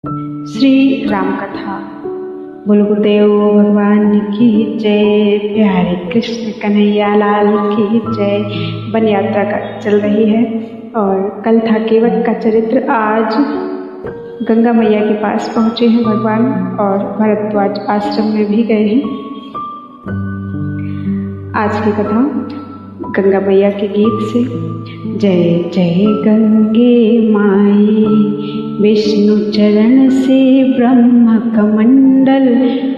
श्री राम कथा। बोलो गुरुदेव भगवान की जय। प्यारे कृष्ण कन्हैया लाल की जय। वन यात्रा का चल रही है और कल था केवट का चरित्र। आज गंगा मैया के पास पहुँचे हैं भगवान और भरद्वाज आश्रम में भी गए हैं। आज की कथा गंगा मैया के गीत से। जय जय गंगे माई, विष्णु चरण से ब्रह्म कमंडल,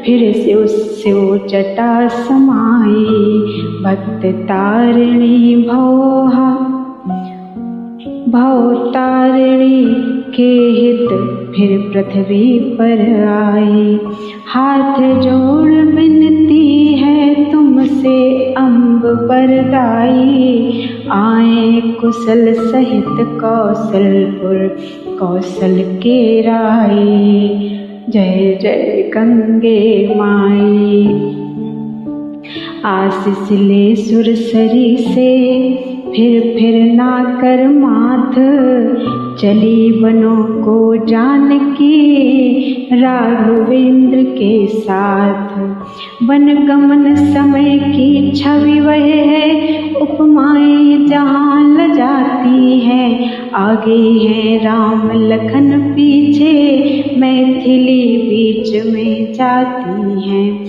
फिर से उससे जटा समाई। भक्त तारिणी भव तारिणी के हित फिर पृथ्वी पर आई। हाथ जोड़ विनती है तुमसे अम्ब बरदाई। आए कुशल सहित कौशलपुर कौशल के राई। जय जय गंगे माई। आशीष ले सुरसरी से फिर ना कर माथ। चली वनों को जानकी राघवेंद्र के साथ। वन गमन समय की छवि वह है, उपमाएं जहाँ ल जाती है। आगे है राम लखन, पीछे मैथिली बीच में जाती है।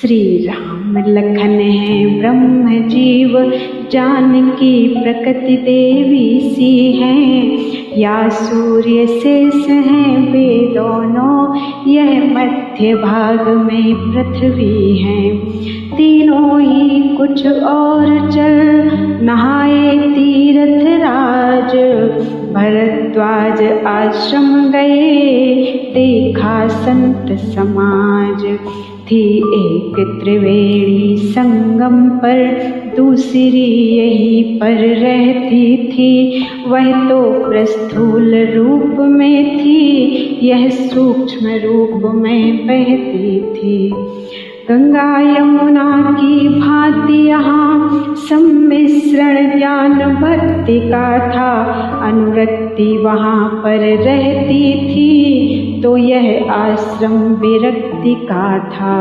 श्री राम लखन है ब्रह्म जीव, जानकी प्रकृति देवी सी है। या सूर्य शेष है वे दोनों, यह मध्य भाग में पृथ्वी है। तीनों ही कुछ और चल नहाए तीर्थ राज। भरद्वाज आश्रम गए देखा संत समाज। थी एक त्रिवेणी संगम पर, दूसरी यहीं पर रहती थी। वह तो प्रस्थूल रूप में थी, यह सूक्ष्म रूप में बहती थी। गंगा यमुना की भांति यहाँ सम्मिश्रण ज्ञान भक्ति का था। अनुरक्ति वहाँ पर रहती थी, तो यह आश्रम विरक्ति का था।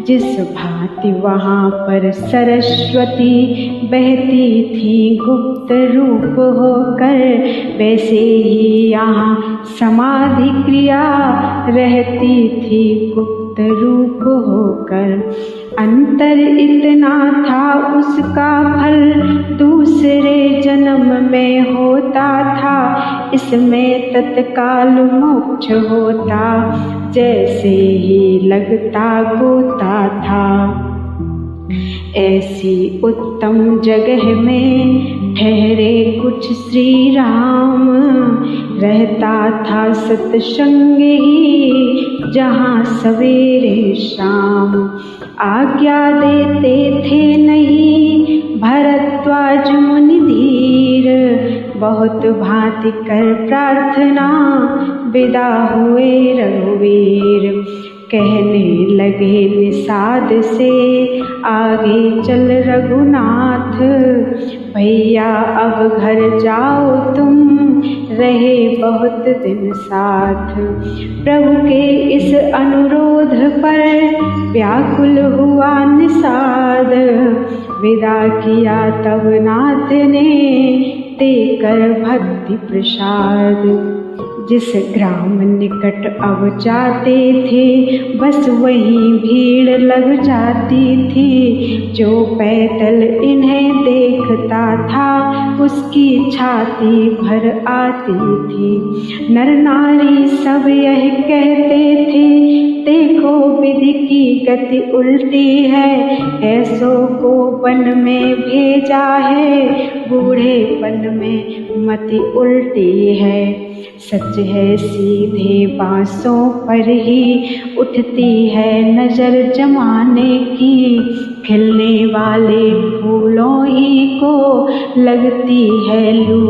जिस भांति वहाँ पर सरस्वती बहती थी गुप्त रूप होकर, वैसे ही यहाँ समाधि क्रिया रहती थी गुप्त रूप होकर। अंतर इतना था उसका फल दूसरे जन्म में होता था। इसमें तत्काल मोक्ष होता, जैसे ही लगता गोता था। ऐसी उत्तम जगह में ठहरे कुछ श्री राम। रहता था सत्संग ही जहाँ सवेरे शाम। आज्ञा देते थे नहीं भरद्वाज मुनि धीर। बहुत भांति कर प्रार्थना विदा हुए रघुवीर। कहने लगे निषाद से आगे चल रघुनाथ। भैया अब घर जाओ तुम, रहे बहुत दिन साथ। प्रभु के इस अनुरोध पर व्याकुल हुआ निषाद। विदा किया तब नाथ ने देकर भक्ति प्रसाद। जिस ग्राम निकट अब जाते थे, बस वहीं भीड़ लग जाती थी। जो पैदल इन्हें देखता था, उसकी छाती भर आती थी। नर नारी सब यह कहते थे, देखो विधि की गति उल्टी है। ऐसों को वन में भेजा है, बूढ़ेपन में मति उल्टी है। सच है सीधे बांसों पर ही उठती है नजर जमाने की। खिलने वाले फूलों ही को लगती है लू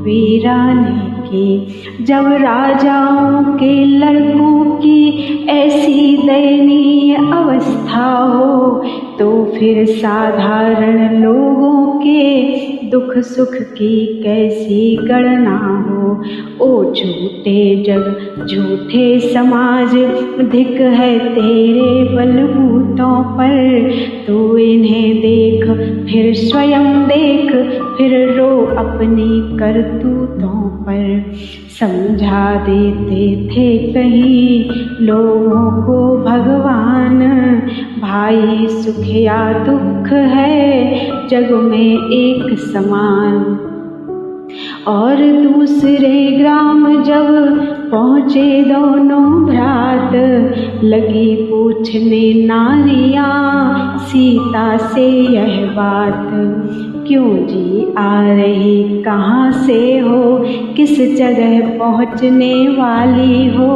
वीरानी की। जब राजाओं के लड़कों की ऐसी दयनीय अवस्था हो, तो फिर साधारण लोगों के दुख सुख की कैसी गणना हो। ओ झूठे जग झूठे समाज, धिक है तेरे बलबूतों पर। तू इन्हें देख फिर स्वयं देख, फिर रो अपनी करतूतों पर। समझा देते थे कहीं लोगों को भगवान, भाई सुख या दुख है जग में एक समान। और दूसरे ग्राम जब पहुँचे दोनों भ्रात, लगी पूछने नारियाँ सीता से यह बात। क्यों जी आ रही कहाँ से हो, किस जगह पहुँचने वाली हो।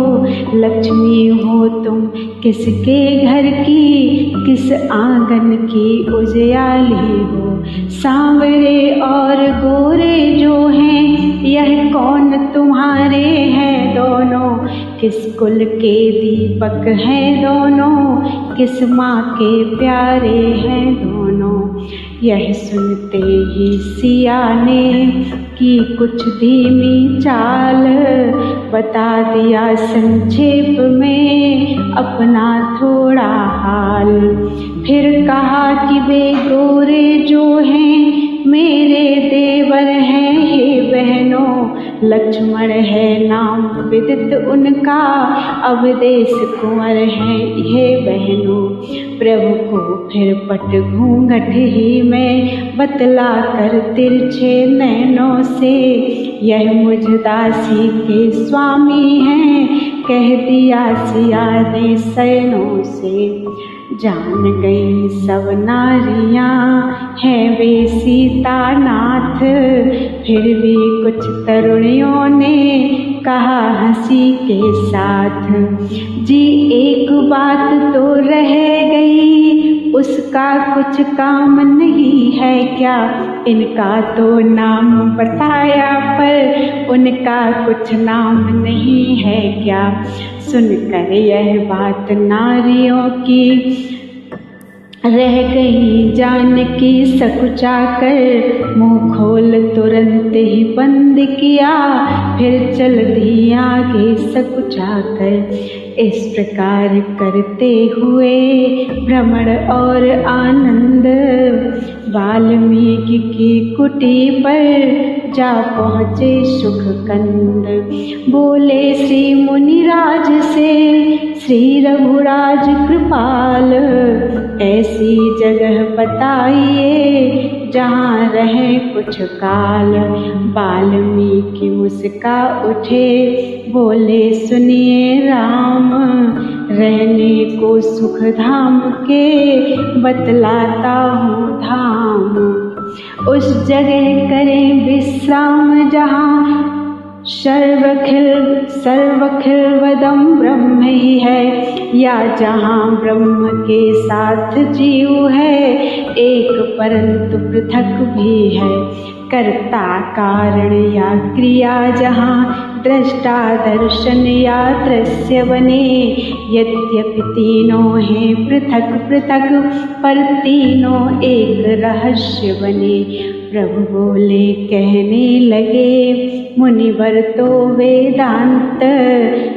लक्ष्मी हो तुम किसके घर की, किस आंगन की उजियाली हो। सांवरे और गोरे जो हैं यह कौन तुम्हारे हैं दोनों। किस कुल के दीपक हैं दोनों, किस माँ के प्यारे हैं दोनों। यह सुनते ही सिया ने की कुछ धीमी चाल, बता दिया संक्षेप में अपना थोड़ा हाल। फिर कहा कि वे गोरे जो हैं मेरे देवर हैं हे बहनों। लक्ष्मण है नाम विदित उनका, अवदेश कुंवर है हे बहनों। प्रभु को फिर पट घूंघट ही में बतला कर तिरछे नैनों से, यह मुझ दासी के स्वामी हैं कह दिया सिया ने सैनों से। जान गई सब नारियाँ हैं वे सीता नाथ, फिर भी कुछ तरुणियों ने कहा हंसी के साथ। जी एक बात तो रह गई, उसका कुछ काम नहीं है क्या। इनका तो नाम बताया पर उनका कुछ नाम नहीं है क्या। सुनकर यह बात नारियों की रह गई जानकी सकुचा कर। मुँह खोल तुरंत ही बंद किया, फिर चल दी आगे सकुचा कर। इस प्रकार करते हुए भ्रमण और आनंद, वाल्मीकि की कुटी पर जा पहुँचे सुखकंद। बोले श्री मुनिराज से श्री रघुराज कृपाल, ऐसी जगह बताइए जहाँ रहे कुछ काल। वाल्मीकि मुस्का उठे बोले सुनिए राम, रहने को सुख धाम के बतलाता हूँ धाम। उस जगह करें विश्राम जहाँ सर्वखिल वदम ब्रह्म ही है, या जहाँ ब्रह्म के साथ जीव है एक परंतु पृथक भी है। कर्ता कारण या क्रिया जहाँ दृष्टा दर्शन या दृश्य बने, यद्यपि तीनों हैं पृथक पृथक पर तीनों एक रहस्य बने। प्रभु बोले कहने लगे मुनिवर तो वेदांत,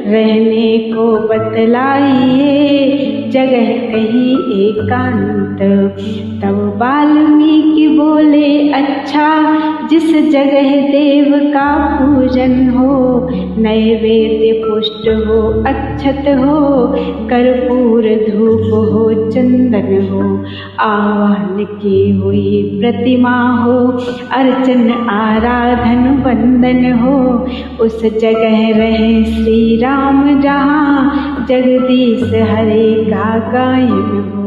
रहने को बतलाइए जगह कहीं एकांत। तब वाल्मीकि बोले अच्छा जिस जगह देव का पूजन हो, नैवेद्य पुष्ट हो अक्षत हो, कर्पूर धूप हो चंदन हो, आवाहन की हुई प्रतिमा हो, अर्चन आराधन वंदन हो, उस जगह रहे श्री राम जहाँ जगदीश हरे का गायन हो।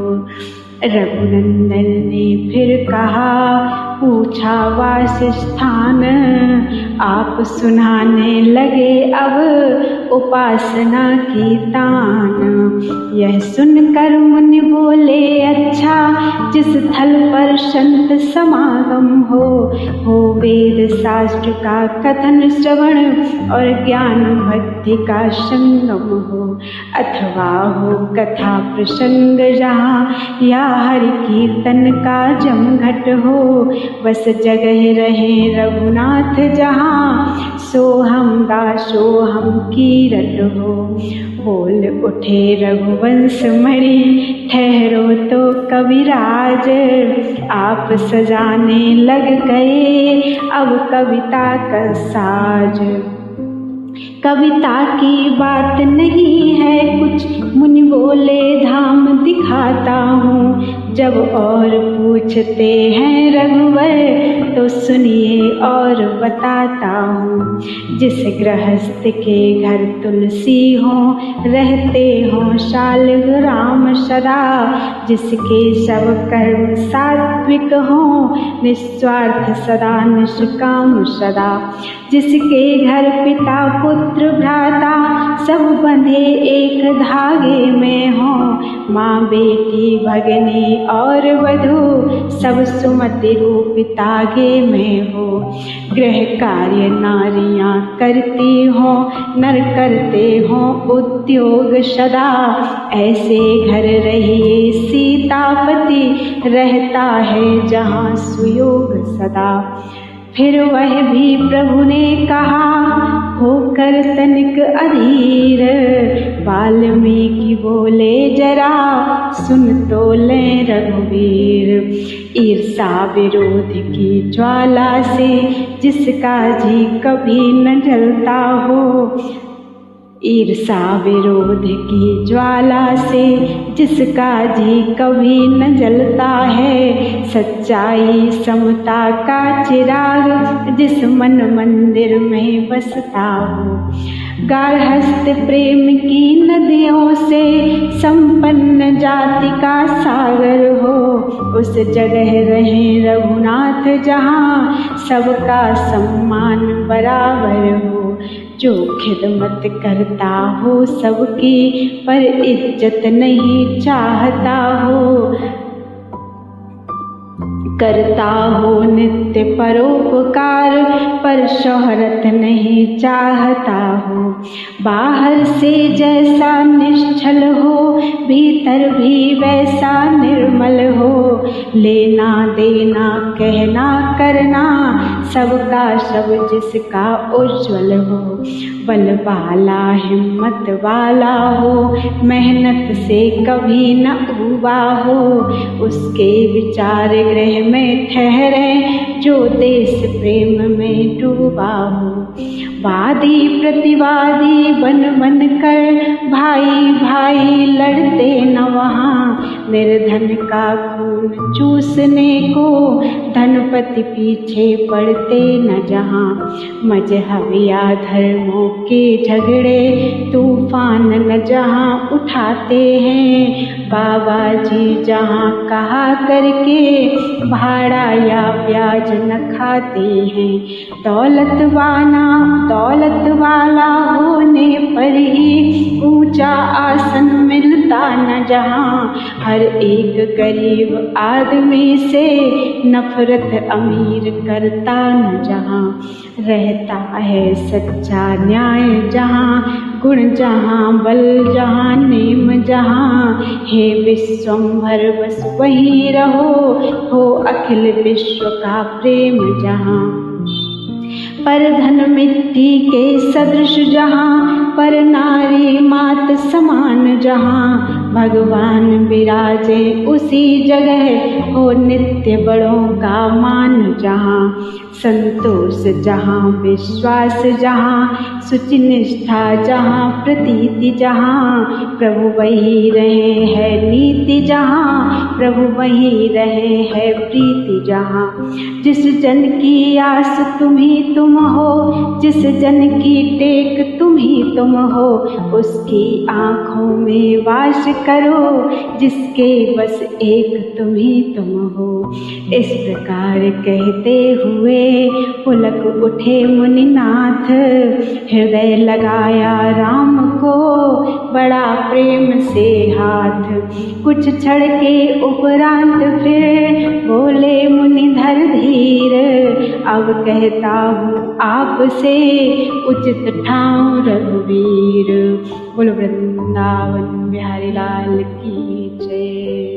रघुनंदन ने फिर कहा पूछा वासस्थान, आप सुनाने लगे अब उपासना की तान। यह सुनकर मुनि बोले अच्छा जिस स्थल पर संत समागम हो वेद शास्त्र का कथन श्रवण और ज्ञान भक्ति का संगम हो, अथवा हो कथा प्रसंग जहाँ या हरि कीर्तन का जमघट हो, बस जगह रहे रघुनाथ जहाँ, सोहम दासो हम कीरत हो। बोल उठे रघुवंश मणि ठहरो तो कविराज, आप सजाने लग गए अब कविता का साज। कविता की बात नहीं है कुछ, मुनि बोले धाम दिखाता हूँ। जब और पूछते हैं रघुवर तो सुनिए और बताता हूँ। जिस गृहस्थ के घर तुलसी हो रहते हो शालिग्राम सदा, जिसके सब कर्म सात्विक हो निस्वार्थ सदा निष्काम सदा, जिसके घर पिता पुत्र भ्राता सब बंधे एक धागे में हो, माँ बेटी भगनी और वधू सब सुमति रूप तागे में हो। गृह कार्य नारियां करती हो नर करते हो उद्योग सदा, ऐसे घर रहिए सीतापति रहता है जहाँ सुयोग सदा। फिर वह भी प्रभु ने कहा होकर तनिक अधीर, वाल्मीकि बोले जरा सुन तो ले रघुवीर। ईर्षा विरोध की ज्वाला से जिसका जी कभी न जलता हो, ईर्षा विरोध की ज्वाला से जिसका जी कभी न जलता है, सच्चाई समता का चिराग जिस मन मंदिर में बसता हो। गार्हस्थ प्रेम की नदियों से संपन्न जाति का सागर हो, उस जगह रहे रघुनाथ जहाँ सबका सम्मान बराबर हो। जो खिदमत करता हो सबकी पर इज्जत नहीं चाहता हो, करता हो नित्य परोपकार पर शोहरत नहीं चाहता हो। बाहर से जैसा निश्चल हो भीतर भी वैसा निर्मल हो, लेना देना कहना करना सबका सब जिसका उज्ज्वल हो। बल वाला हिम्मत वाला हो मेहनत से कभी न उबा हो, उसके विचार गृह में ठहरे जो देश प्रेम में डूबा हो। वादी प्रतिवादी बन बन कर भाई भाई लड़ते न वहाँ, निर्धन का खून चूसने को धनपति पीछे पड़ते न जहाँ। मजहब या धर्मों के झगड़े तूफान न जहाँ उठाते हैं, बाबा जी जहाँ कहा करके भाड़ा या ब्याज न खाते हैं। दौलत वाला होने पर ही ऊंचा आसन मिलता न जहाँ, हर एक गरीब आदमी से नफरत अमीर करता न जहाँ। रहता है सच्चा न्याय जहाँ, गुण जहाँ बल जहाँ नेम जहाँ, हे विश्वंभर बस वहीं रहो हो अखिल विश्व का प्रेम जहाँ। पर धन मिट्टी के सदृश जहाँ, पर नारी मात समान जहाँ, भगवान विराजे उसी जगह हो नित्य बड़ों का मान जहाँ। संतोष जहाँ विश्वास जहाँ, शुचि निष्ठा जहाँ प्रतीति जहाँ, प्रभु वही रहे है नीति जहाँ, प्रभु वही रहे है प्रीति जहाँ। जिस जन की आस तुम ही तुम हो, जिस जन की टेक तुम ही तुम हो, उसकी आँखों में वास करो जिसके बस एक तुम ही तुम हो। इस प्रकार कहते हुए पुलक उठे मुनिनाथ, हृदय लगाया राम को बड़ा प्रेम से हाथ। कुछ क्षण के उपरांत फिर बोले मुनिधर धीर, अब कहता हूँ आपसे उचित ठाव रघुवीर। बोलो वृंदावन बिहारी लाल की जय।